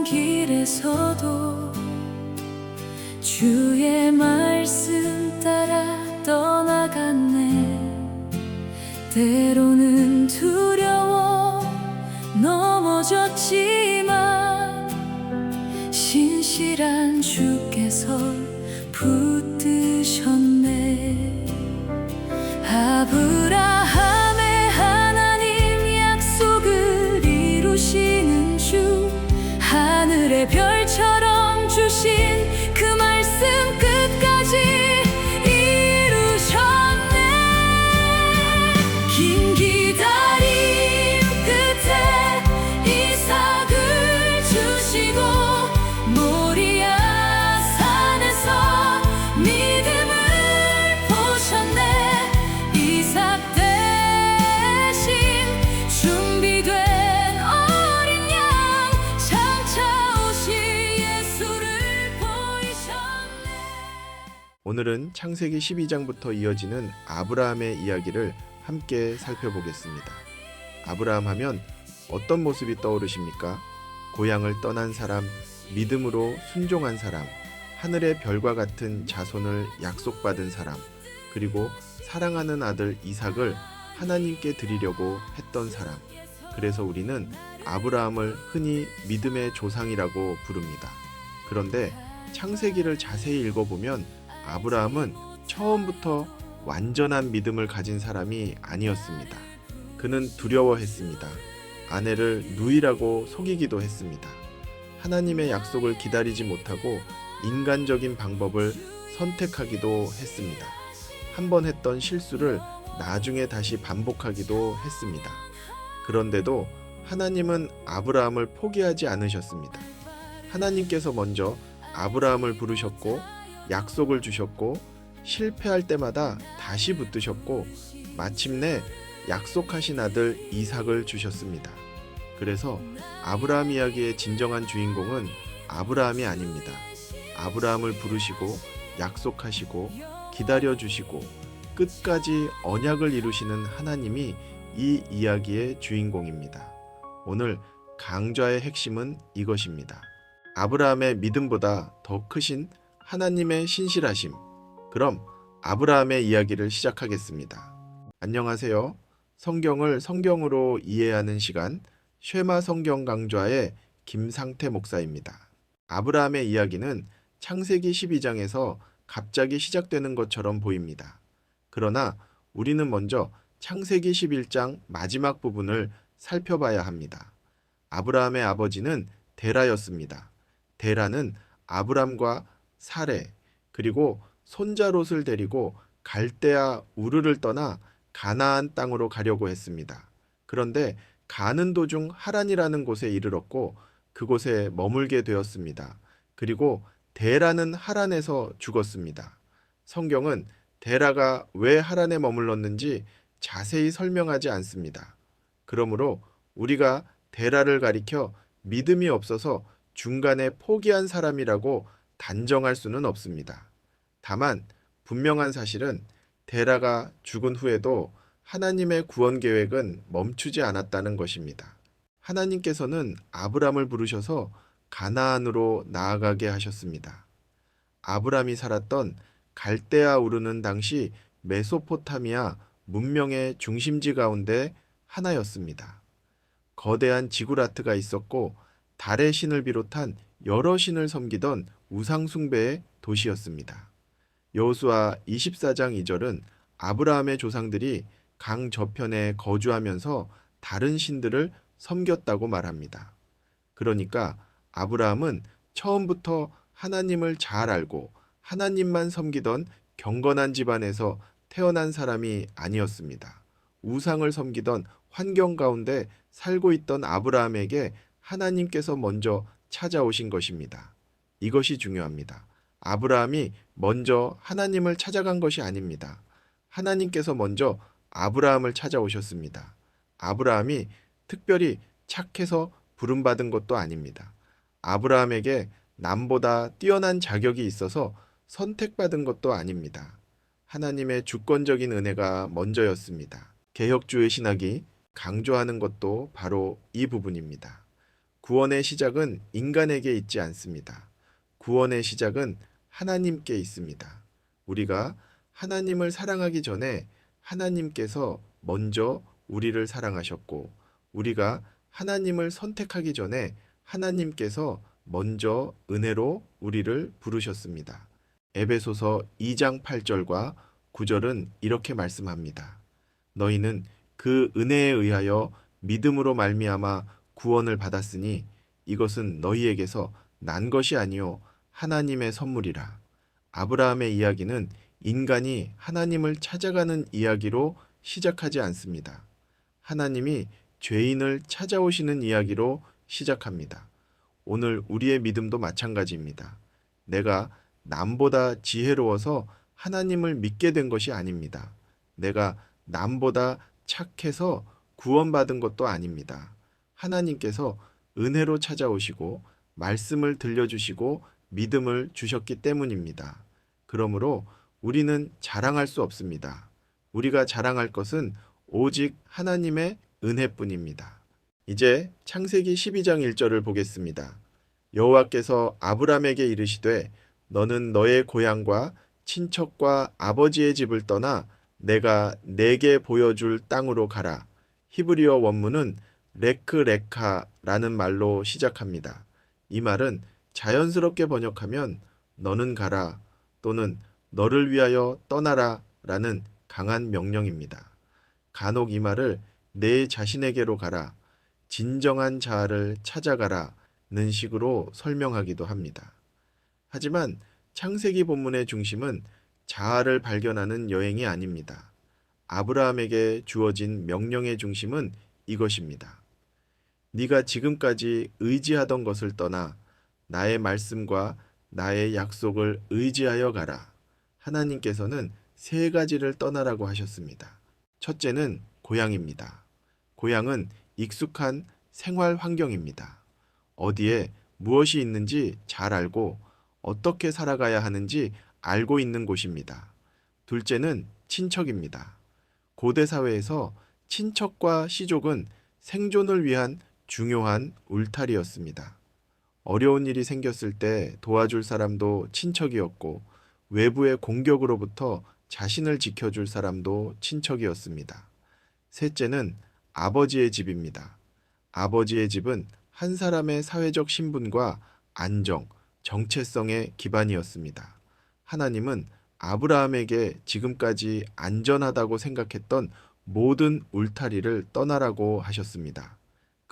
험한 길에서도 주의 말씀 따라 떠나갔네. 때로는 두려워 넘어졌지만 신실한 주께서 붙드셨네. 아브라함의 하나님, 약속을 이루시는 주, 하늘의 별처럼 주신 그 말씀 끝까지 이루셨네. 긴 기다림 끝에 이삭을 주시고 모리아 산에서 믿음을 보셨네. 이삭 대신 준비된 어린 양, 장차 오실 예수를 보이셨네. 오늘은 창세기 12장부터 이어지는 아브라함의 이야기를 함께 살펴보겠습니다. 아브라함 하면 어떤 모습이 떠오르십니까? 고향을 떠난 사람, 믿음으로 순종한 사람, 하늘의 별과 같은 자손을 약속받은 사람, 그리고 사랑하는 아들 이삭을 하나님께 드리려고 했던 사람. 그래서 우리는 아브라함을 흔히 믿음의 조상이라고 부릅니다. 그런데 창세기를 자세히 읽어보면 아브라함은 처음부터 완전한 믿음을 가진 사람이 아니었습니다. 그는 두려워했습니다. 아내를 누이라고 속이기도 했습니다. 하나님의 약속을 기다리지 못하고 인간적인 방법을 선택하기도 했습니다. 한 번 했던 실수를 나중에 다시 반복하기도 했습니다. 그런데도 하나님은 아브라함을 포기하지 않으셨습니다. 하나님께서 먼저 아브라함을 부르셨고 약속을 주셨고 실패할 때마다 다시 붙드셨고 마침내 약속하신 아들 이삭을 주셨습니다. 그래서 아브라함 이야기의 진정한 주인공은 아브라함이 아닙니다. 아브라함을 부르시고 약속하시고 기다려주시고 끝까지 언약을 이루시는 하나님이 이 이야기의 주인공입니다. 오늘 강좌의 핵심은 이것입니다. 아브라함의 믿음보다 더 크신 하나님의 신실하심. 그럼 아브라함의 이야기를 시작하겠습니다. 안녕하세요. 성경을 성경으로 이해하는 시간 쉐마 성경 강좌의 김상태 목사입니다. 아브라함의 이야기는 창세기 12장에서 갑자기 시작되는 것처럼 보입니다. 그러나 우리는 먼저 창세기 11장 마지막 부분을 살펴봐야 합니다. 아브라함의 아버지는 데라였습니다. 데라는 아브람과 사레 그리고 손자 롯을 데리고 갈대아 우르를 떠나 가나안 땅으로 가려고 했습니다. 그런데 가는 도중 하란이라는 곳에 이르렀고 그곳에 머물게 되었습니다. 그리고 데라는 하란에서 죽었습니다. 성경은 데라가 왜 하란에 머물렀는지 자세히 설명하지 않습니다. 그러므로 우리가 데라를 가리켜 믿음이 없어서 중간에 포기한 사람이라고 단정할 수는 없습니다. 다만 분명한 사실은 데라가 죽은 후에도 하나님의 구원 계획은 멈추지 않았다는 것입니다. 하나님께서는 아브람을 부르셔서 가나안으로 나아가게 하셨습니다. 아브람이 살았던 갈대아 우르는 당시 메소포타미아 문명의 중심지 가운데 하나였습니다. 거대한 지구라트가 있었고 달의 신을 비롯한 여러 신을 섬기던 우상 숭배의 도시였습니다. 여호수아 24장 2절은 아브라함의 조상들이 강 저편에 거주하면서 다른 신들을 섬겼다고 말합니다. 그러니까 아브라함은 처음부터 하나님을 잘 알고 하나님만 섬기던 경건한 집안에서 태어난 사람이 아니었습니다. 우상을 섬기던 환경 가운데 살고 있던 아브라함에게 하나님께서 먼저 찾아오신 것입니다. 이것이 중요합니다. 아브라함이 먼저 하나님을 찾아간 것이 아닙니다. 하나님께서 먼저 아브라함을 찾아오셨습니다. 아브라함이 특별히 착해서 부름받은 것도 아닙니다. 아브라함에게 남보다 뛰어난 자격이 있어서 선택받은 것도 아닙니다. 하나님의 주권적인 은혜가 먼저였습니다. 개혁주의 신학이 강조하는 것도 바로 이 부분입니다. 구원의 시작은 인간에게 있지 않습니다. 구원의 시작은 하나님께 있습니다. 우리가 하나님을 사랑하기 전에 하나님께서 먼저 우리를 사랑하셨고, 우리가 하나님을 선택하기 전에 하나님께서 먼저 은혜로 우리를 부르셨습니다. 에베소서 2장 8절과 9절은 이렇게 말씀합니다. 너희는 그 은혜에 의하여 믿음으로 말미암아 구원을 받았으니 이것은 너희에게서 난 것이 아니요 하나님의 선물이라. 아브라함의 이야기는 인간이 하나님을 찾아가는 이야기로 시작하지 않습니다. 하나님이 죄인을 찾아오시는 이야기로 시작합니다. 오늘 우리의 믿음도 마찬가지입니다. 내가 남보다 지혜로워서 하나님을 믿게 된 것이 아닙니다. 내가 남보다 착해서 구원받은 것도 아닙니다. 하나님께서 은혜로 찾아오시고 말씀을 들려주시고 믿음을 주셨기 때문입니다. 그러므로 우리는 자랑할 수 없습니다. 우리가 자랑할 것은 오직 하나님의 은혜뿐입니다. 이제 창세기 12장 1절을 보겠습니다. 여호와께서 아브람에게 이르시되 너는 너의 고향과 친척과 아버지의 집을 떠나 내가 내게 보여줄 땅으로 가라. 히브리어 원문은 레크레카라는 말로 시작합니다. 이 말은 자연스럽게 번역하면 너는 가라 또는 너를 위하여 떠나라 라는 강한 명령입니다. 간혹 이 말을 내 자신에게로 가라, 진정한 자아를 찾아가라는 식으로 설명하기도 합니다. 하지만 창세기 본문의 중심은 자아를 발견하는 여행이 아닙니다. 아브라함에게 주어진 명령의 중심은 이것입니다. 네가 지금까지 의지하던 것을 떠나 나의 말씀과 나의 약속을 의지하여 가라. 하나님께서는 세 가지를 떠나라고 하셨습니다. 첫째는 고향입니다. 고향은 익숙한 생활 환경입니다. 어디에 무엇이 있는지 잘 알고 어떻게 살아가야 하는지 알고 있는 곳입니다. 둘째는 친척입니다. 고대 사회에서 친척과 시족은 생존을 위한 중요한 울타리였습니다. 어려운 일이 생겼을 때 도와줄 사람도 친척이었고 외부의 공격으로부터 자신을 지켜줄 사람도 친척이었습니다. 셋째는 아버지의 집입니다. 아버지의 집은 한 사람의 사회적 신분과 안정, 정체성의 기반이었습니다. 하나님은 아브라함에게 지금까지 안전하다고 생각했던 모든 울타리를 떠나라고 하셨습니다.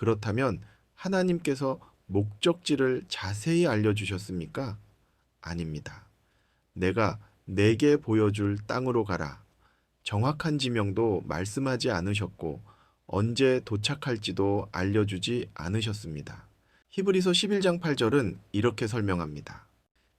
그렇다면 하나님께서 목적지를 자세히 알려주셨습니까? 아닙니다. 내가 내게 보여줄 땅으로 가라. 정확한 지명도 말씀하지 않으셨고 언제 도착할지도 알려주지 않으셨습니다. 히브리서 11장 8절은 이렇게 설명합니다.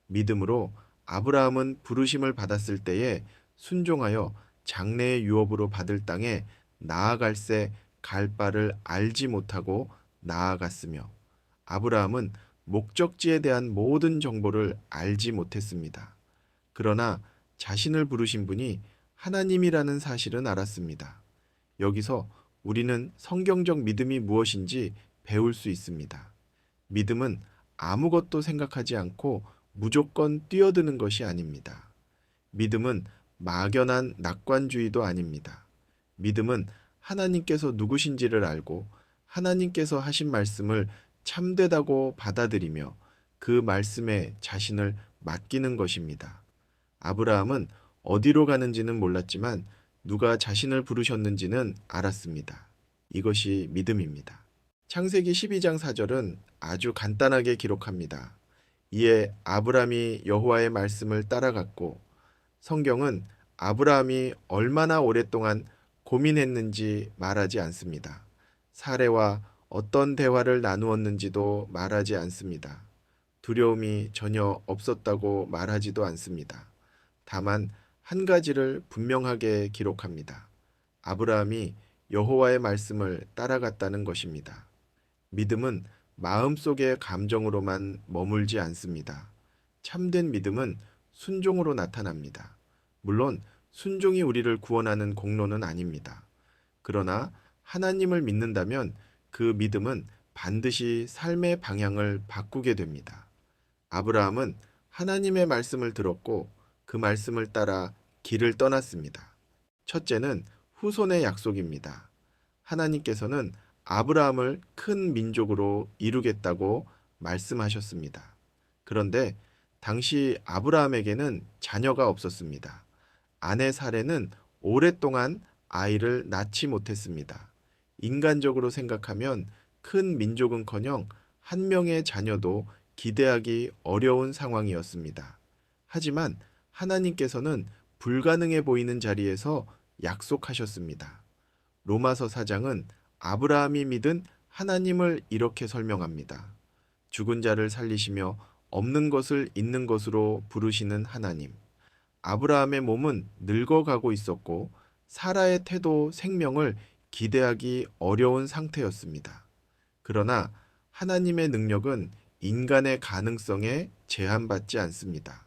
믿음으로 아브라함은 부르심을 받았을 때에 순종하여 장래의 유업으로 받을 땅에 나아갈새 갈 바를 알지 못하고 나아갔으며 아브라함은 목적지에 대한 모든 정보를 알지 못했습니다. 그러나 자신을 부르신 분이 하나님이라는 사실은 알았습니다. 여기서 우리는 성경적 믿음이 무엇인지 배울 수 있습니다. 믿음은 아무것도 생각하지 않고 무조건 뛰어드는 것이 아닙니다. 믿음은 막연한 낙관주의도 아닙니다. 믿음은 하나님께서 누구신지를 알고 하나님께서 하신 말씀을 참되다고 받아들이며 그 말씀에 자신을 맡기는 것입니다. 아브라함은 어디로 가는지는 몰랐지만 누가 자신을 부르셨는지는 알았습니다. 이것이 믿음입니다. 창세기 12장 4절은 아주 간단하게 기록합니다. 이에 아브라함이 여호와의 말씀을 따라갔고 성경은 아브라함이 얼마나 오랫동안 고민했는지 말하지 않습니다. 사례와 어떤 대화를 나누었는지도 말하지 않습니다. 두려움이 전혀 없었다고 말하지도 않습니다. 다만 한 가지를 분명하게 기록합니다. 아브라함이 여호와의 말씀을 따라갔다는 것입니다. 믿음은 마음속의 감정으로만 머물지 않습니다. 참된 믿음은 순종으로 나타납니다. 물론 순종이 우리를 구원하는 공로는 아닙니다. 그러나 하나님을 믿는다면 그 믿음은 반드시 삶의 방향을 바꾸게 됩니다. 아브라함은 하나님의 말씀을 들었고 그 말씀을 따라 길을 떠났습니다. 첫째는 후손의 약속입니다. 하나님께서는 아브라함을 큰 민족으로 이루겠다고 말씀하셨습니다. 그런데 당시 아브라함에게는 자녀가 없었습니다. 아내 사레는 오랫동안 아이를 낳지 못했습니다. 인간적으로 생각하면 큰 민족은커녕 한 명의 자녀도 기대하기 어려운 상황이었습니다. 하지만 하나님께서는 불가능해 보이는 자리에서 약속하셨습니다. 로마서 4장은 아브라함이 믿은 하나님을 이렇게 설명합니다. 죽은 자를 살리시며 없는 것을 있는 것으로 부르시는 하나님. 아브라함의 몸은 늙어가고 있었고 사라의 태도 생명을 기대하기 어려운 상태였습니다. 그러나 하나님의 능력은 인간의 가능성에 제한받지 않습니다.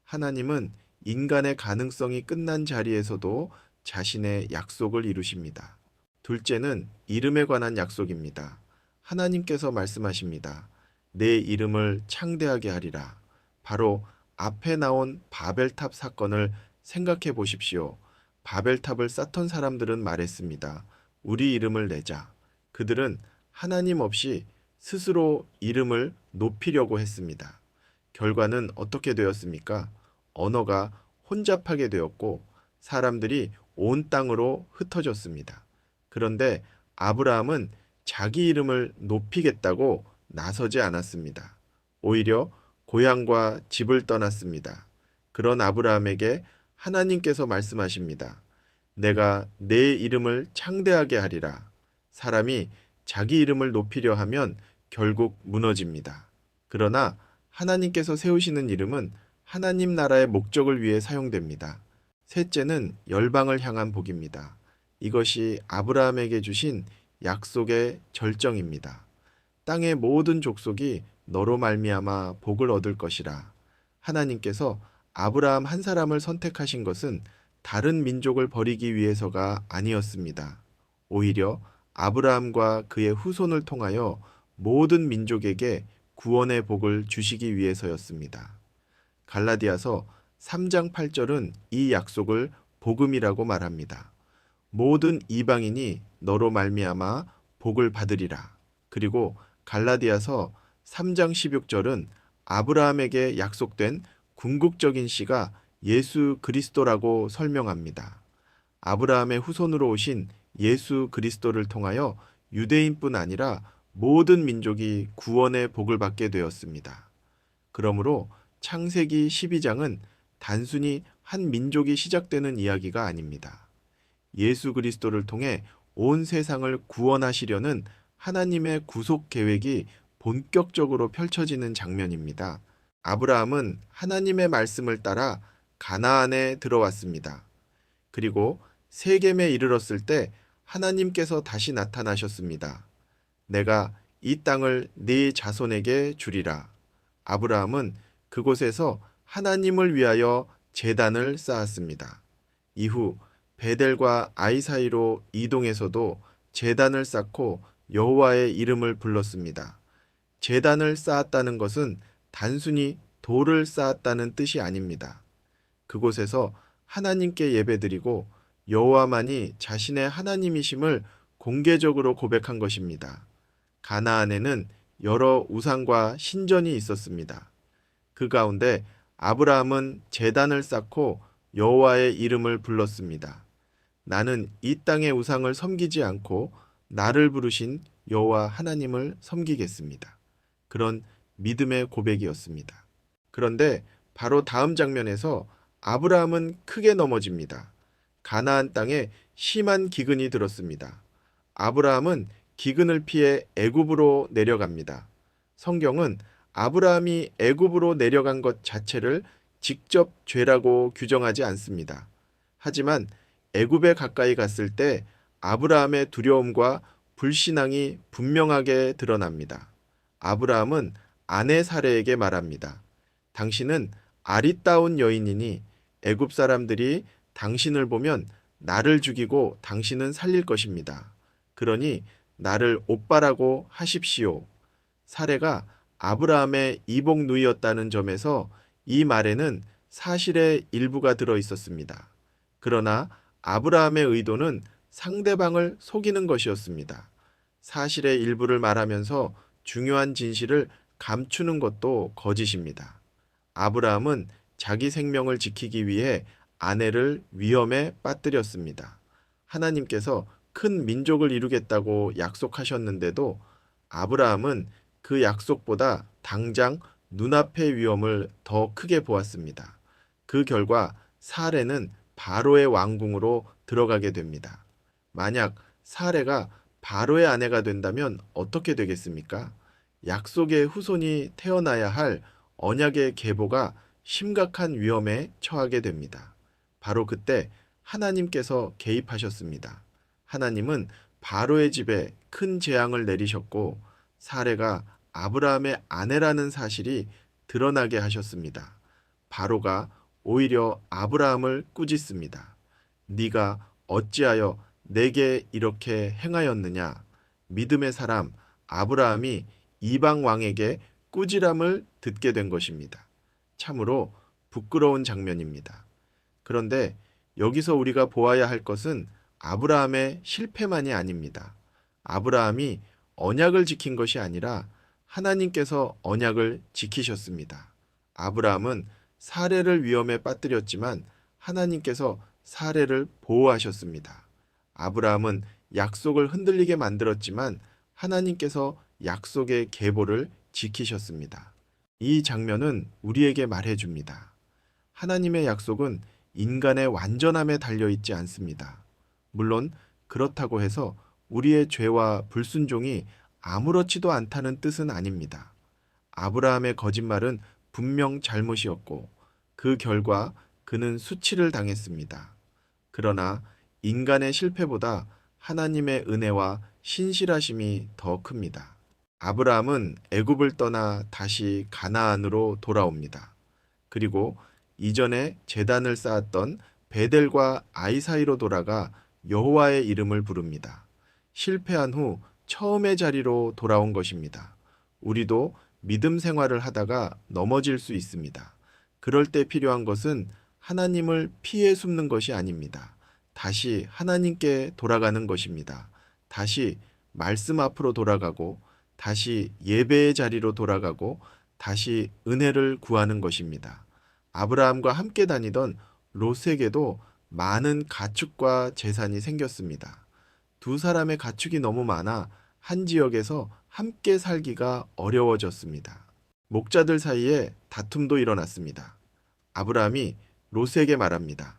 하나님은 인간의 가능성이 끝난 자리에서도 자신의 약속을 이루십니다. 둘째는 이름에 관한 약속입니다. 하나님께서 말씀하십니다. 내 이름을 창대하게 하리라. 바로 앞에 나온 바벨탑 사건을 생각해 보십시오. 바벨탑을 쌓던 사람들은 말했습니다. 우리 이름을 내자. 그들은 하나님 없이 스스로 이름을 높이려고 했습니다. 결과는 어떻게 되었습니까? 언어가 혼잡하게 되었고 사람들이 온 땅으로 흩어졌습니다. 그런데 아브라함은 자기 이름을 높이겠다고 나서지 않았습니다. 오히려 고향과 집을 떠났습니다. 그런 아브라함에게 하나님께서 말씀하십니다. 내가 내 이름을 창대하게 하리라. 사람이 자기 이름을 높이려 하면 결국 무너집니다. 그러나 하나님께서 세우시는 이름은 하나님 나라의 목적을 위해 사용됩니다. 셋째는 열방을 향한 복입니다. 이것이 아브라함에게 주신 약속의 절정입니다. 땅의 모든 족속이 너로 말미암아 복을 얻을 것이라. 하나님께서 아브라함 한 사람을 선택하신 것은 다른 민족을 버리기 위해서가 아니었습니다. 오히려 아브라함과 그의 후손을 통하여 모든 민족에게 구원의 복을 주시기 위해서였습니다. 갈라디아서 3장 8절은 이 약속을 복음이라고 말합니다. 모든 이방인이 너로 말미암아 복을 받으리라. 그리고 갈라디아서 3장 16절은 아브라함에게 약속된 궁극적인 씨가 예수 그리스도라고 설명합니다. 아브라함의 후손으로 오신 예수 그리스도를 통하여 유대인뿐 아니라 모든 민족이 구원의 복을 받게 되었습니다. 그러므로 창세기 12장은 단순히 한 민족이 시작되는 이야기가 아닙니다. 예수 그리스도를 통해 온 세상을 구원하시려는 하나님의 구속 계획이 본격적으로 펼쳐지는 장면입니다. 아브라함은 하나님의 말씀을 따라 가나안에 들어왔습니다. 그리고 세겜에 이르렀을 때 하나님께서 다시 나타나셨습니다. 내가 이 땅을 네 자손에게 주리라. 아브라함은 그곳에서 하나님을 위하여 제단을 쌓았습니다. 이후 베델과 아이 사이로 이동해서도 제단을 쌓고 여호와의 이름을 불렀습니다. 제단을 쌓았다는 것은 단순히 돌을 쌓았다는 뜻이 아닙니다. 그곳에서 하나님께 예배드리고 여호와만이 자신의 하나님이심을 공개적으로 고백한 것입니다. 가나안에는 여러 우상과 신전이 있었습니다. 그 가운데 아브라함은 제단을 쌓고 여호와의 이름을 불렀습니다. 나는 이 땅의 우상을 섬기지 않고 나를 부르신 여호와 하나님을 섬기겠습니다. 그런 믿음의 고백이었습니다. 그런데 바로 다음 장면에서 아브라함은 크게 넘어집니다. 가나안 땅에 심한 기근이 들었습니다. 아브라함은 기근을 피해 애굽으로 내려갑니다. 성경은 아브라함이 애굽으로 내려간 것 자체를 직접 죄라고 규정하지 않습니다. 하지만 애굽에 가까이 갔을 때 아브라함의 두려움과 불신앙이 분명하게 드러납니다. 아브라함은 아내 사레에게 말합니다. 당신은 아리따운 여인이니 애굽 사람들이 당신을 보면 나를 죽이고 당신은 살릴 것입니다. 그러니 나를 오빠라고 하십시오. 사레가 아브라함의 이복 누이였다는 점에서 이 말에는 사실의 일부가 들어 있었습니다. 그러나 아브라함의 의도는 상대방을 속이는 것이었습니다. 사실의 일부를 말하면서 중요한 진실을 감추는 것도 거짓입니다. 아브라함은 자기 생명을 지키기 위해 아내를 위험에 빠뜨렸습니다. 하나님께서 큰 민족을 이루겠다고 약속하셨는데도 아브라함은 그 약속보다 당장 눈앞의 위험을 더 크게 보았습니다. 그 결과 사레는 바로의 왕궁으로 들어가게 됩니다. 만약 사레가 바로의 아내가 된다면 어떻게 되겠습니까? 약속의 후손이 태어나야 할 언약의 계보가 심각한 위험에 처하게 됩니다. 바로 그때 하나님께서 개입하셨습니다. 하나님은 바로의 집에 큰 재앙을 내리셨고 사레가 아브라함의 아내라는 사실이 드러나게 하셨습니다. 바로가 오히려 아브라함을 꾸짖습니다. 네가 어찌하여 내게 이렇게 행하였느냐? 믿음의 사람 아브라함이 이방 왕에게 꾸지람을 듣게 된 것입니다. 참으로 부끄러운 장면입니다. 그런데 여기서 우리가 보아야 할 것은 아브라함의 실패만이 아닙니다. 아브라함이 언약을 지킨 것이 아니라 하나님께서 언약을 지키셨습니다. 아브라함은 사레를 위험에 빠뜨렸지만 하나님께서 사레를 보호하셨습니다. 아브라함은 약속을 흔들리게 만들었지만 하나님께서 약속의 계보를 지키셨습니다. 이 장면은 우리에게 말해줍니다. 하나님의 약속은 인간의 완전함에 달려있지 않습니다. 물론 그렇다고 해서 우리의 죄와 불순종이 아무렇지도 않다는 뜻은 아닙니다. 아브라함의 거짓말은 분명 잘못이었고 그 결과 그는 수치를 당했습니다. 그러나 인간의 실패보다 하나님의 은혜와 신실하심이 더 큽니다. 아브라함은 애굽을 떠나 다시 가나안으로 돌아옵니다. 그리고 이전에 제단을 쌓았던 베델과 아이 사이로 돌아가 여호와의 이름을 부릅니다. 실패한 후 처음의 자리로 돌아온 것입니다. 우리도 믿음 생활을 하다가 넘어질 수 있습니다. 그럴 때 필요한 것은 하나님을 피해 숨는 것이 아닙니다. 다시 하나님께 돌아가는 것입니다. 다시 말씀 앞으로 돌아가고 다시 예배의 자리로 돌아가고 다시 은혜를 구하는 것입니다. 아브라함과 함께 다니던 롯에게도 많은 가축과 재산이 생겼습니다. 두 사람의 가축이 너무 많아 한 지역에서 함께 살기가 어려워졌습니다. 목자들 사이에 다툼도 일어났습니다. 아브라함이 롯에게 말합니다.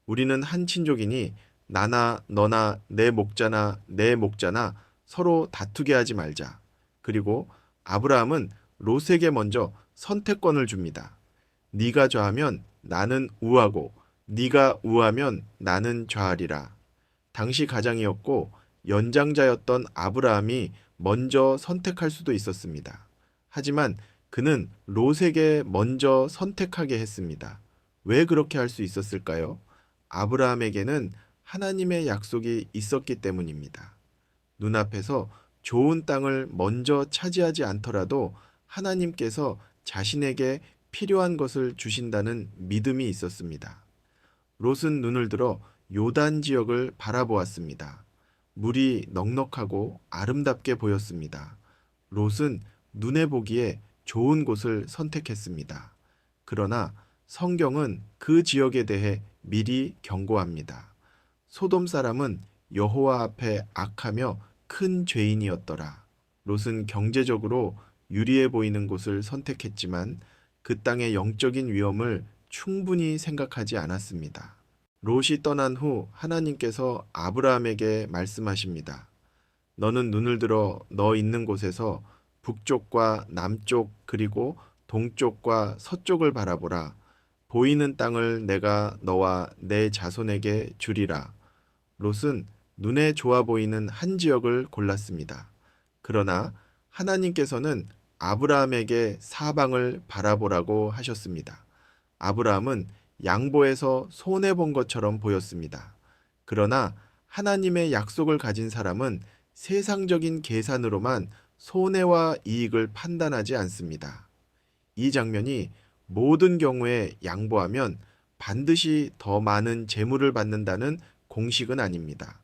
우리는 한 친족이니 나나 너나 내 목자나 내 목자나 서로 다투게 하지 말자. 그리고 아브라함은 롯에게 먼저 선택권을 줍니다. 네가 좌하면 나는 우하고 네가 우하면 나는 좌하리라. 당시 가장이었고 연장자였던 아브라함이 먼저 선택할 수도 있었습니다. 하지만 그는 롯에게 먼저 선택하게 했습니다. 왜 그렇게 할 수 있었을까요? 아브라함에게는 하나님의 약속이 있었기 때문입니다. 눈앞에서 좋은 땅을 먼저 차지하지 않더라도 하나님께서 자신에게 필요한 것을 주신다는 믿음이 있었습니다. 롯은 눈을 들어 요단 지역을 바라보았습니다. 물이 넉넉하고 아름답게 보였습니다. 롯은 눈에 보기에 좋은 곳을 선택했습니다. 그러나 성경은 그 지역에 대해 미리 경고합니다. 소돔 사람은 여호와 앞에 악하며 큰 죄인이었더라. 롯은 경제적으로 유리해 보이는 곳을 선택했지만 그 땅의 영적인 위험을 충분히 생각하지 않았습니다. 롯이 떠난 후 하나님께서 아브라함에게 말씀하십니다. 너는 눈을 들어 너 있는 곳에서 북쪽과 남쪽 그리고 동쪽과 서쪽을 바라보라. 보이는 땅을 내가 너와 내 자손에게 주리라. 롯은 눈에 좋아 보이는 한 지역을 골랐습니다. 그러나 하나님께서는 아브라함에게 사방을 바라보라고 하셨습니다. 아브라함은 양보해서 손해본 것처럼 보였습니다. 그러나 하나님의 약속을 가진 사람은 세상적인 계산으로만 손해와 이익을 판단하지 않습니다. 이 장면이 모든 경우에 양보하면 반드시 더 많은 재물을 받는다는 공식은 아닙니다.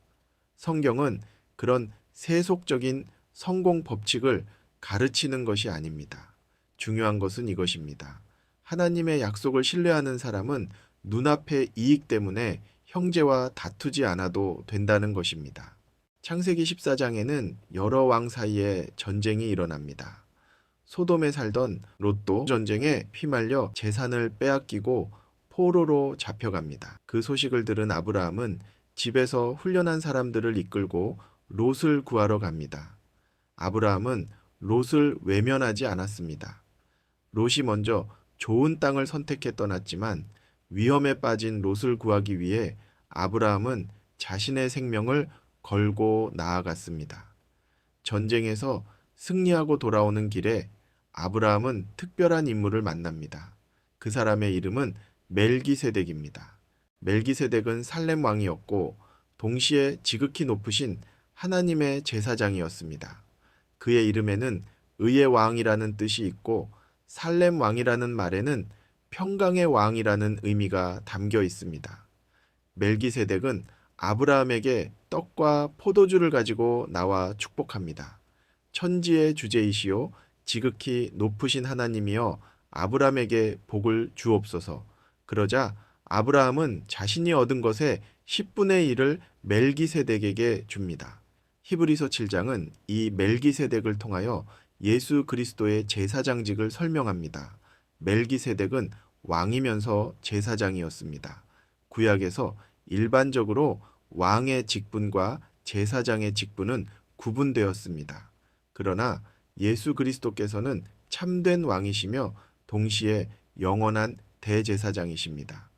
성경은 그런 세속적인 성공 법칙을 가르치는 것이 아닙니다. 중요한 것은 이것입니다. 하나님의 약속을 신뢰하는 사람은 눈앞의 이익 때문에 형제와 다투지 않아도 된다는 것입니다. 창세기 14장에는 여러 왕 사이에 전쟁이 일어납니다. 소돔에 살던 롯도 전쟁에 휘말려 재산을 빼앗기고 포로로 잡혀갑니다. 그 소식을 들은 아브라함은 집에서 훈련한 사람들을 이끌고 롯을 구하러 갑니다. 아브라함은 롯을 외면하지 않았습니다. 롯이 먼저 좋은 땅을 선택해 떠났지만 위험에 빠진 롯을 구하기 위해 아브라함은 자신의 생명을 걸고 나아갔습니다. 전쟁에서 승리하고 돌아오는 길에 아브라함은 특별한 인물을 만납니다. 그 사람의 이름은 멜기세덱입니다. 멜기세덱은 살렘 왕이었고 동시에 지극히 높으신 하나님의 제사장이었습니다. 그의 이름에는 의의 왕이라는 뜻이 있고 살렘 왕이라는 말에는 평강의 왕이라는 의미가 담겨 있습니다. 멜기세덱은 아브라함에게 떡과 포도주를 가지고 나와 축복합니다. 천지의 주제이시오 지극히 높으신 하나님이여 아브라함에게 복을 주옵소서. 그러자 아브라함은 자신이 얻은 것의 10분의 1을 멜기세덱에게 줍니다. 히브리서 7장은 이 멜기세덱을 통하여 예수 그리스도의 제사장직을 설명합니다. 멜기세덱은 왕이면서 제사장이었습니다. 구약에서 일반적으로 왕의 직분과 제사장의 직분은 구분되었습니다. 그러나 예수 그리스도께서는 참된 왕이시며 동시에 영원한 대제사장이십니다.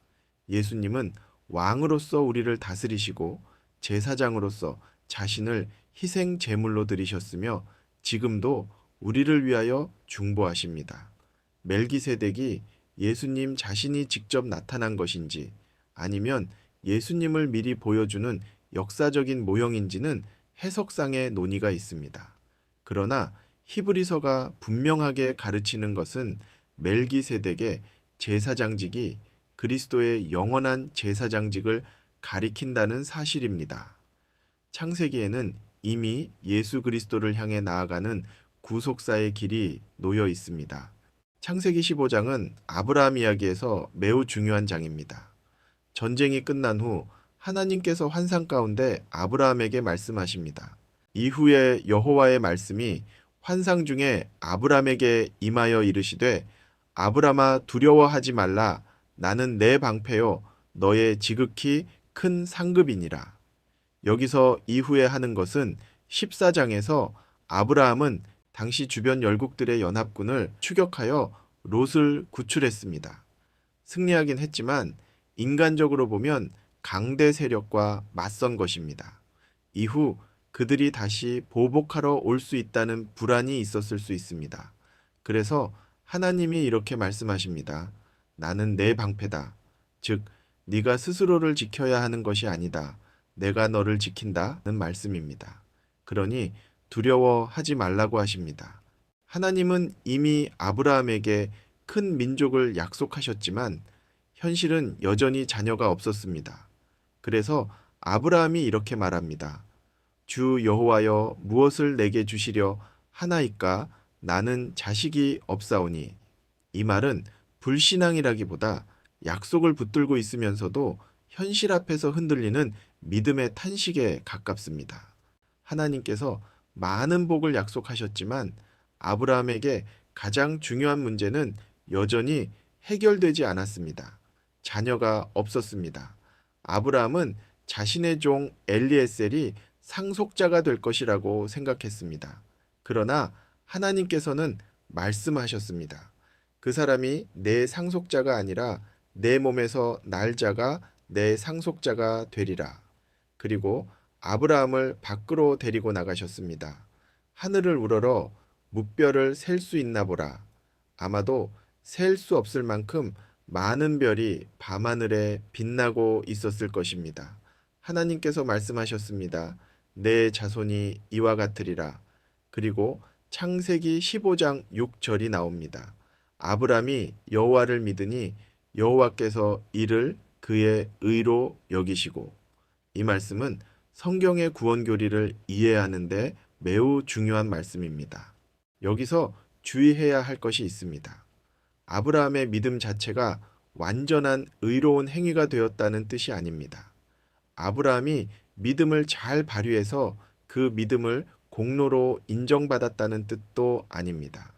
예수님은 왕으로서 우리를 다스리시고 제사장으로서 자신을 희생 제물로 드리셨으며 지금도 우리를 위하여 중보하십니다. 멜기세덱이 예수님 자신이 직접 나타난 것인지 아니면 예수님을 미리 보여주는 역사적인 모형인지는 해석상의 논의가 있습니다. 그러나 히브리서가 분명하게 가르치는 것은 멜기세덱의 제사장직이 그리스도의 영원한 제사장직을 가리킨다는 사실입니다. 창세기에는 이미 예수 그리스도를 향해 나아가는 구속사의 길이 놓여 있습니다. 창세기 15장은 아브라함 이야기에서 매우 중요한 장입니다. 전쟁이 끝난 후 하나님께서 환상 가운데 아브라함에게 말씀하십니다. 이후에 여호와의 말씀이 환상 중에 아브라함에게 임하여 이르시되 아브라함아 두려워하지 말라 나는 내 방패요 너의 지극히 큰 상급이니라. 여기서 이후에 하는 것은 14장에서 아브라함은 당시 주변 열국들의 연합군을 추격하여 롯을 구출했습니다. 승리하긴 했지만 인간적으로 보면 강대 세력과 맞선 것입니다. 이후 그들이 다시 보복하러 올 수 있다는 불안이 있었을 수 있습니다. 그래서 하나님이 이렇게 말씀하십니다. 나는 내 방패다. 즉 네가 스스로를 지켜야 하는 것이 아니다. 내가 너를 지킨다는 말씀입니다. 그러니 두려워하지 말라고 하십니다. 하나님은 이미 아브라함에게 큰 민족을 약속하셨지만 현실은 여전히 자녀가 없었습니다. 그래서 아브라함이 이렇게 말합니다. 주 여호와여 무엇을 내게 주시려 하나이까 나는 자식이 없사오니. 이 말은 불신앙이라기보다 약속을 붙들고 있으면서도 현실 앞에서 흔들리는 믿음의 탄식에 가깝습니다. 하나님께서 많은 복을 약속하셨지만 아브라함에게 가장 중요한 문제는 여전히 해결되지 않았습니다. 자녀가 없었습니다. 아브라함은 자신의 종 엘리에셀이 상속자가 될 것이라고 생각했습니다. 그러나 하나님께서는 말씀하셨습니다. 그 사람이 내 상속자가 아니라 내 몸에서 날 자가 내 상속자가 되리라. 그리고 아브라함을 밖으로 데리고 나가셨습니다. 하늘을 우러러 묵별을 셀 수 있나 보라. 아마도 셀 수 없을 만큼 많은 별이 밤하늘에 빛나고 있었을 것입니다. 하나님께서 말씀하셨습니다. 내 자손이 이와 같으리라. 그리고 창세기 15장 6절이 나옵니다. 아브람이 여호와를 믿으니 여호와께서 이를 그의 의로 여기시고. 이 말씀은 성경의 구원 교리를 이해하는데 매우 중요한 말씀입니다. 여기서 주의해야 할 것이 있습니다. 아브라함의 믿음 자체가 완전한 의로운 행위가 되었다는 뜻이 아닙니다. 아브라함이 믿음을 잘 발휘해서 그 믿음을 공로로 인정받았다는 뜻도 아닙니다.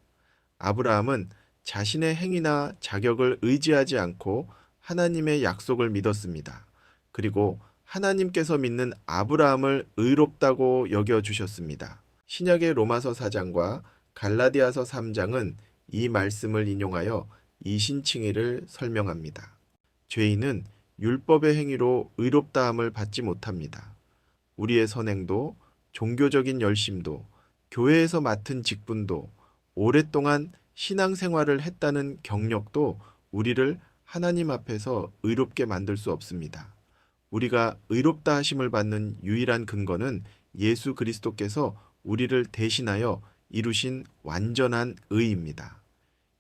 아브라함은 자신의 행위나 자격을 의지하지 않고 하나님의 약속을 믿었습니다. 그리고 하나님께서 믿는 아브라함을 의롭다고 여겨주셨습니다. 신약의 로마서 4장과 갈라디아서 3장은 이 말씀을 인용하여 이신칭의를 설명합니다. 죄인은 율법의 행위로 의롭다함을 받지 못합니다. 우리의 선행도, 종교적인 열심도, 교회에서 맡은 직분도, 오랫동안 신앙생활을 했다는 경력도 우리를 하나님 앞에서 의롭게 만들 수 없습니다. 우리가 의롭다 하심을 받는 유일한 근거는 예수 그리스도께서 우리를 대신하여 이루신 완전한 의입니다.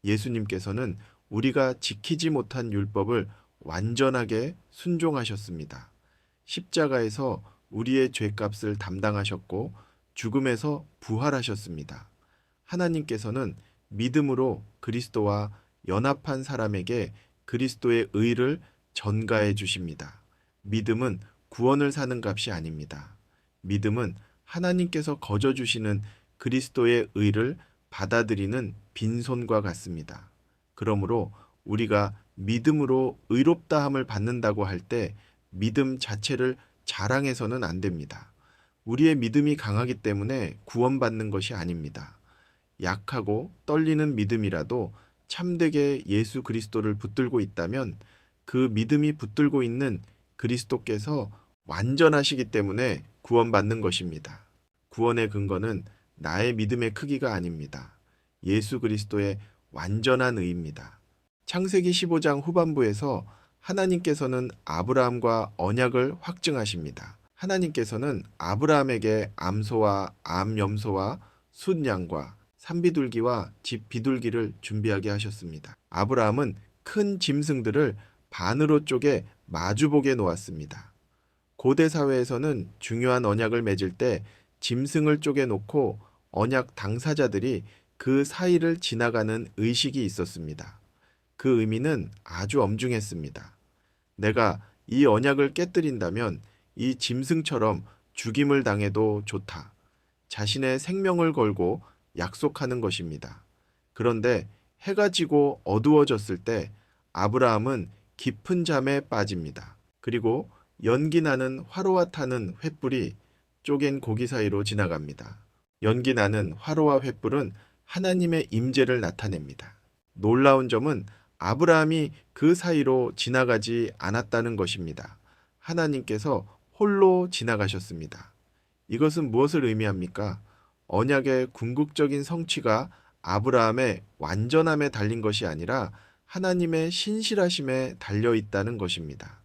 예수님께서는 우리가 지키지 못한 율법을 완전하게 순종하셨습니다. 십자가에서 우리의 죄값을 담당하셨고 죽음에서 부활하셨습니다. 하나님께서는 믿음으로 그리스도와 연합한 사람에게 그리스도의 의를 전가해 주십니다. 믿음은 구원을 사는 값이 아닙니다. 믿음은 하나님께서 거저 주시는 그리스도의 의를 받아들이는 빈손과 같습니다. 그러므로 우리가 믿음으로 의롭다함을 받는다고 할 때 믿음 자체를 자랑해서는 안 됩니다. 우리의 믿음이 강하기 때문에 구원받는 것이 아닙니다. 약하고 떨리는 믿음이라도 참되게 예수 그리스도를 붙들고 있다면 그 믿음이 붙들고 있는 그리스도께서 완전하시기 때문에 구원받는 것입니다. 구원의 근거는 나의 믿음의 크기가 아닙니다. 예수 그리스도의 완전한 의입니다. 창세기 15장 후반부에서 하나님께서는 아브라함과 언약을 확증하십니다. 하나님께서는 아브라함에게 암소와 암염소와 숫양과 산비둘기와 집 비둘기를 준비하게 하셨습니다. 아브라함은 큰 짐승들을 반으로 쪼개 마주보게 놓았습니다. 고대 사회에서는 중요한 언약을 맺을 때 짐승을 쪼개 놓고 언약 당사자들이 그 사이를 지나가는 의식이 있었습니다. 그 의미는 아주 엄중했습니다. 내가 이 언약을 깨뜨린다면 이 짐승처럼 죽임을 당해도 좋다. 자신의 생명을 걸고 약속하는 것입니다. 그런데 해가 지고 어두워졌을 때 아브라함은 깊은 잠에 빠집니다. 그리고 연기 나는 화로와 타는 횃불이 쪼갠 고기 사이로 지나갑니다. 연기 나는 화로와 횃불은 하나님의 임재를 나타냅니다. 놀라운 점은 아브라함이 그 사이로 지나가지 않았다는 것입니다. 하나님께서 홀로 지나가셨습니다. 이것은 무엇을 의미합니까? 언약의 궁극적인 성취가 아브라함의 완전함에 달린 것이 아니라 하나님의 신실하심에 달려 있다는 것입니다.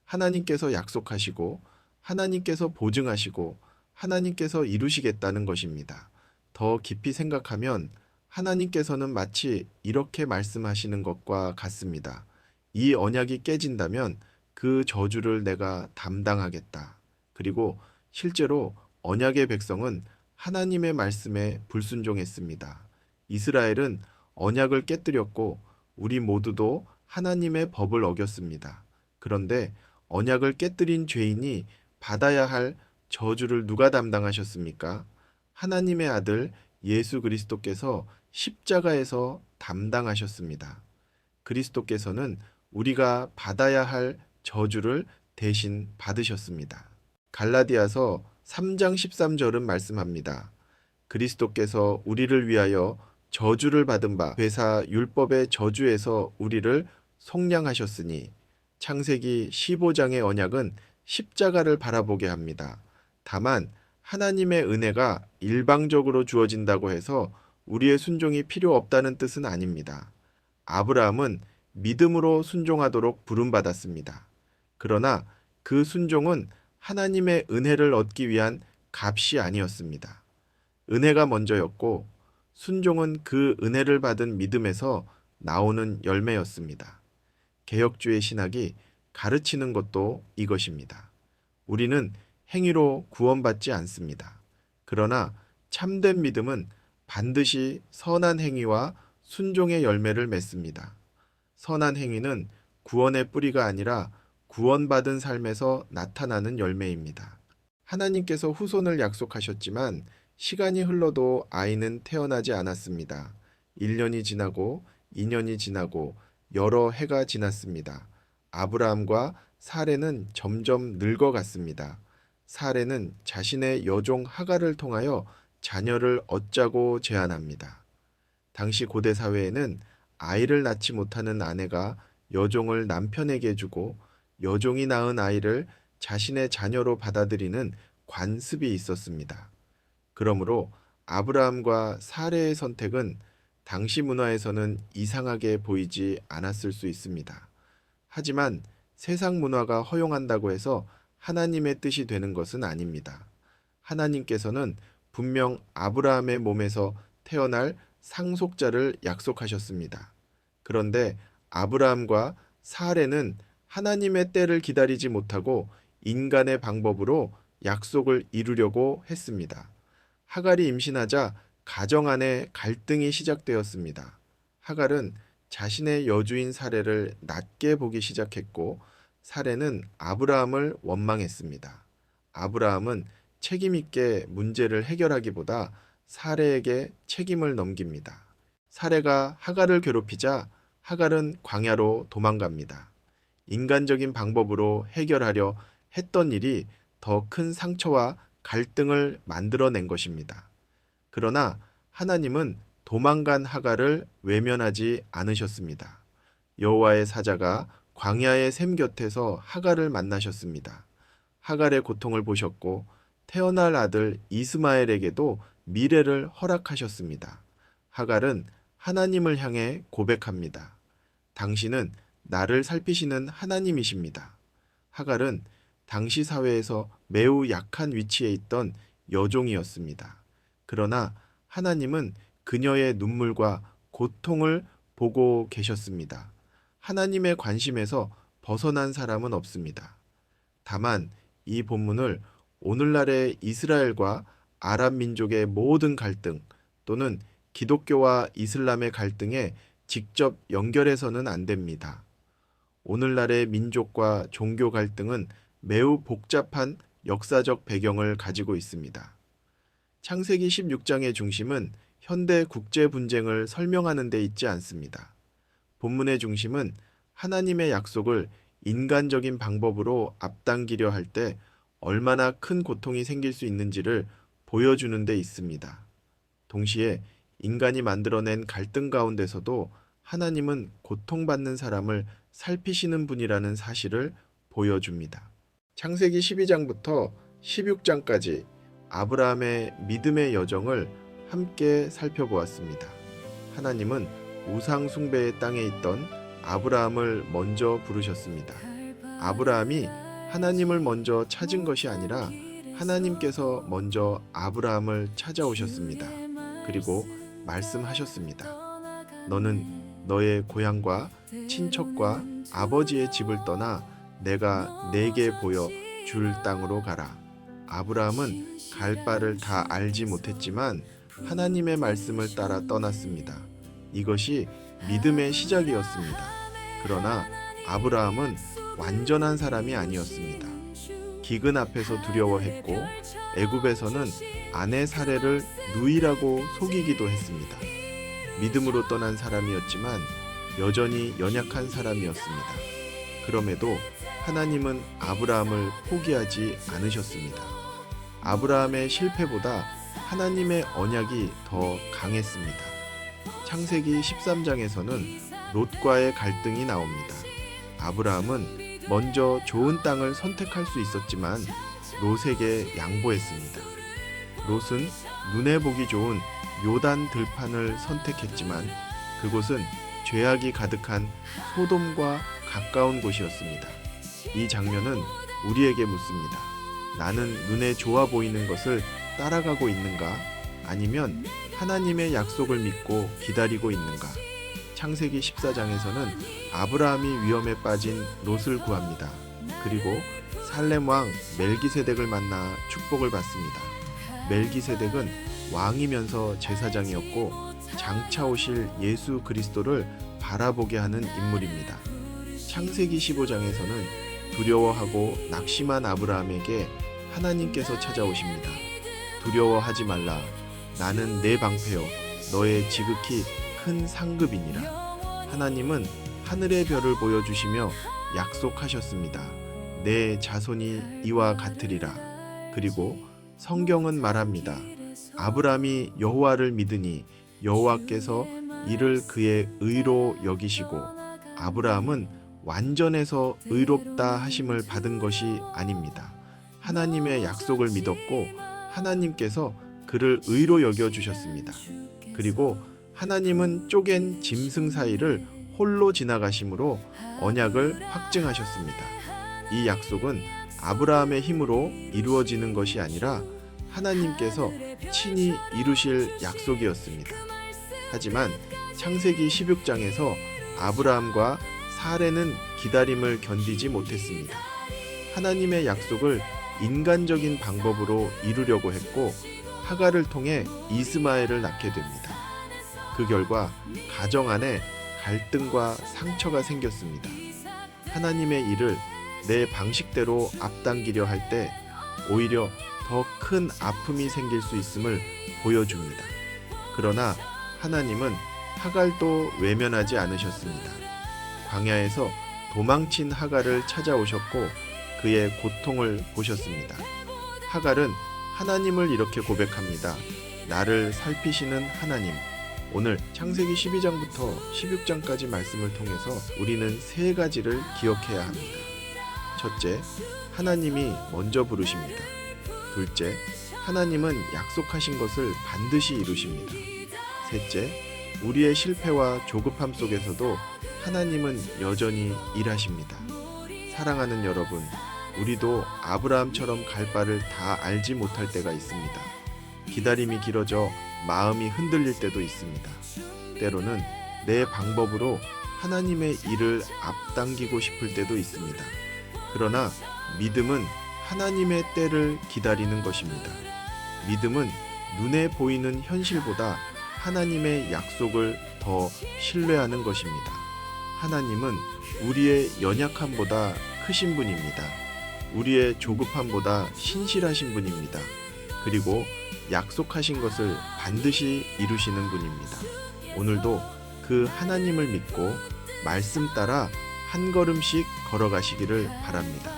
하나님께서 약속하시고 하나님께서 보증하시고 하나님께서 이루시겠다는 것입니다. 더 깊이 생각하면 하나님께서는 마치 이렇게 말씀하시는 것과 같습니다. 이 언약이 깨진다면 그 저주를 내가 담당하겠다. 그리고 실제로 언약의 백성은 하나님의 말씀에 불순종했습니다. 이스라엘은 언약을 깨뜨렸고 우리 모두도 하나님의 법을 어겼습니다. 그런데 언약을 깨뜨린 죄인이 받아야 할 저주를 누가 담당하셨습니까? 하나님의 아들 예수 그리스도께서 십자가에서 담당하셨습니다. 그리스도께서는 우리가 받아야 할 저주를 대신 받으셨습니다. 갈라디아서 3장 13절은 말씀합니다. 그리스도께서 우리를 위하여 저주를 받은 바 회사 율법의 저주에서 우리를 속량하셨으니. 창세기 15장의 언약은 십자가를 바라보게 합니다. 다만 하나님의 은혜가 일방적으로 주어진다고 해서 우리의 순종이 필요 없다는 뜻은 아닙니다. 아브라함은 믿음으로 순종하도록 부름받았습니다. 그러나 그 순종은 하나님의 은혜를 얻기 위한 값이 아니었습니다. 은혜가 먼저였고 순종은 그 은혜를 받은 믿음에서 나오는 열매였습니다. 개혁주의 신학이 가르치는 것도 이것입니다. 우리는 행위로 구원받지 않습니다. 그러나 참된 믿음은 반드시 선한 행위와 순종의 열매를 맺습니다. 선한 행위는 구원의 뿌리가 아니라 구원받은 삶에서 나타나는 열매입니다. 하나님께서 후손을 약속하셨지만 시간이 흘러도 아이는 태어나지 않았습니다. 1년이 지나고 2년이 지나고 여러 해가 지났습니다. 아브라함과 사레는 점점 늙어갔습니다. 사레는 자신의 여종 하갈을 통하여 자녀를 얻자고 제안합니다. 당시 고대 사회에는 아이를 낳지 못하는 아내가 여종을 남편에게 주고 여종이 낳은 아이를 자신의 자녀로 받아들이는 관습이 있었습니다. 그러므로 아브라함과 사레의 선택은 당시 문화에서는 이상하게 보이지 않았을 수 있습니다. 하지만 세상 문화가 허용한다고 해서 하나님의 뜻이 되는 것은 아닙니다. 하나님께서는 분명 아브라함의 몸에서 태어날 상속자를 약속하셨습니다. 그런데 아브라함과 사레는 하나님의 때를 기다리지 못하고 인간의 방법으로 약속을 이루려고 했습니다. 하갈이 임신하자 가정 안에 갈등이 시작되었습니다. 하갈은 자신의 여주인 사레를 낮게 보기 시작했고 사레는 아브라함을 원망했습니다. 아브라함은 책임 있게 문제를 해결하기보다 사레에게 책임을 넘깁니다. 사레가 하갈을 괴롭히자 하갈은 광야로 도망갑니다. 인간적인 방법으로 해결하려 했던 일이 더 큰 상처와 갈등을 만들어낸 것입니다. 그러나 하나님은 도망간 하갈을 외면하지 않으셨습니다. 여호와의 사자가 광야의 샘 곁에서 하갈을 만나셨습니다. 하갈의 고통을 보셨고 태어날 아들 이스마엘에게도 미래를 허락하셨습니다. 하갈은 하나님을 향해 고백합니다. 당신은 나를 살피시는 하나님이십니다. 하갈은 당시 사회에서 매우 약한 위치에 있던 여종이었습니다. 그러나 하나님은 그녀의 눈물과 고통을 보고 계셨습니다. 하나님의 관심에서 벗어난 사람은 없습니다. 다만 이 본문을 오늘날의 이스라엘과 아랍 민족의 모든 갈등 또는 기독교와 이슬람의 갈등에 직접 연결해서는 안 됩니다. 오늘날의 민족과 종교 갈등은 매우 복잡한 역사적 배경을 가지고 있습니다. 창세기 16장의 중심은 현대 국제 분쟁을 설명하는 데 있지 않습니다. 본문의 중심은 하나님의 약속을 인간적인 방법으로 앞당기려 할 때 얼마나 큰 고통이 생길 수 있는지를 보여주는 데 있습니다. 동시에 인간이 만들어낸 갈등 가운데서도 하나님은 고통받는 사람을 살피시는 분이라는 사실을 보여줍니다. 창세기 12장부터 16장까지 아브라함의 믿음의 여정을 함께 살펴보았습니다. 하나님은 우상 숭배의 땅에 있던 아브라함을 먼저 부르셨습니다. 아브라함이 하나님을 먼저 찾은 것이 아니라 하나님께서 먼저 아브라함을 찾아오셨습니다. 그리고 말씀하셨습니다. 너는 너의 고향과 친척과 아버지의 집을 떠나 내가 네게 보여 줄 땅으로 가라. 아브라함은 갈 바를 다 알지 못했지만 하나님의 말씀을 따라 떠났습니다. 이것이 믿음의 시작이었습니다. 그러나 아브라함은 완전한 사람이 아니었습니다. 기근 앞에서 두려워했고 애굽에서는 아내 사레를 누이라고 속이기도 했습니다. 믿음으로 떠난 사람이었지만 여전히 연약한 사람이었습니다. 그럼에도 하나님은 아브라함을 포기하지 않으셨습니다. 아브라함의 실패보다 하나님의 언약이 더 강했습니다. 창세기 13장에서는 롯과의 갈등이 나옵니다. 아브라함은 먼저 좋은 땅을 선택할 수 있었지만 롯에게 양보했습니다. 롯은 눈에 보기 좋은 요단 들판을 선택했지만 그곳은 죄악이 가득한 소돔과 가까운 곳이었습니다. 이 장면은 우리에게 묻습니다. 나는 눈에 좋아 보이는 것을 따라가고 있는가? 아니면 하나님의 약속을 믿고 기다리고 있는가? 창세기 14장에서는 아브라함이 위험에 빠진 롯을 구합니다. 그리고 살렘 왕 멜기세덱을 만나 축복을 받습니다. 멜기세덱은 왕이면서 제사장이었고 장차 오실 예수 그리스도를 바라보게 하는 인물입니다. 창세기 15장에서는 두려워하고 낙심한 아브라함에게 하나님께서 찾아오십니다. 두려워하지 말라. 나는 내 방패요 너의 지극히 큰 상급이니라. 하나님은 하늘의 별을 보여주시며 약속하셨습니다. 내 자손이 이와 같으리라. 그리고 성경은 말합니다. 아브라함이 여호와를 믿으니 여호와께서 이를 그의 의로 여기시고 아브라함은 완전해서 의롭다 하심을 받은 것이 아닙니다. 하나님의 약속을 믿었고 하나님께서 그를 의로 여겨주셨습니다. 그리고 하나님은 쪼갠 짐승 사이를 홀로 지나가심으로 언약을 확증하셨습니다. 이 약속은 아브라함의 힘으로 이루어지는 것이 아니라 하나님께서 친히 이루실 약속이었습니다. 하지만 창세기 16장에서 아브라함과 사레는 기다림을 견디지 못했습니다. 하나님의 약속을 인간적인 방법으로 이루려고 했고 하갈을 통해 이스마엘을 낳게 됩니다. 그 결과 가정 안에 갈등과 상처가 생겼습니다. 하나님의 일을 내 방식대로 앞당기려 할 때 오히려 더 큰 아픔이 생길 수 있음을 보여줍니다. 그러나 하나님은 하갈도 외면하지 않으셨습니다. 광야에서 도망친 하갈을 찾아오셨고 그의 고통을 보셨습니다. 하갈은 하나님을 이렇게 고백합니다. 나를 살피시는 하나님. 오늘 창세기 12장부터 16장까지 말씀을 통해서 우리는 세 가지를 기억해야 합니다. 첫째, 하나님이 먼저 부르십니다. 둘째, 하나님은 약속하신 것을 반드시 이루십니다. 셋째, 우리의 실패와 조급함 속에서도 하나님은 여전히 일하십니다. 사랑하는 여러분, 우리도 아브라함처럼 갈 바를 다 알지 못할 때가 있습니다. 기다림이 길어져 마음이 흔들릴 때도 있습니다. 때로는 내 방법으로 하나님의 일을 앞당기고 싶을 때도 있습니다. 그러나 믿음은 하나님의 때를 기다리는 것입니다. 믿음은 눈에 보이는 현실보다 하나님의 약속을 더 신뢰하는 것입니다. 하나님은 우리의 연약함보다 크신 분입니다. 우리의 조급함보다 신실하신 분입니다. 그리고 약속하신 것을 반드시 이루시는 분입니다. 오늘도 그 하나님을 믿고 말씀 따라 한 걸음씩 걸어가시기를 바랍니다.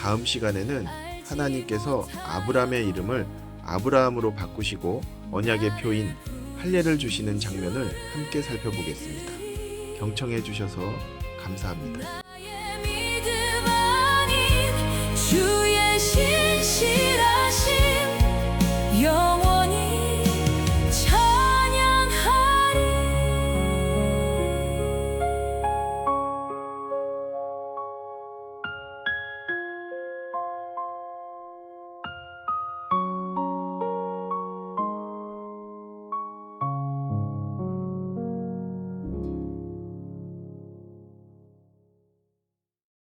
다음 시간에는 하나님께서 아브라함의 이름을 아브라함으로 바꾸시고 언약의 표인 할례를 주시는 장면을 함께 살펴보겠습니다. 경청해 주셔서 감사합니다.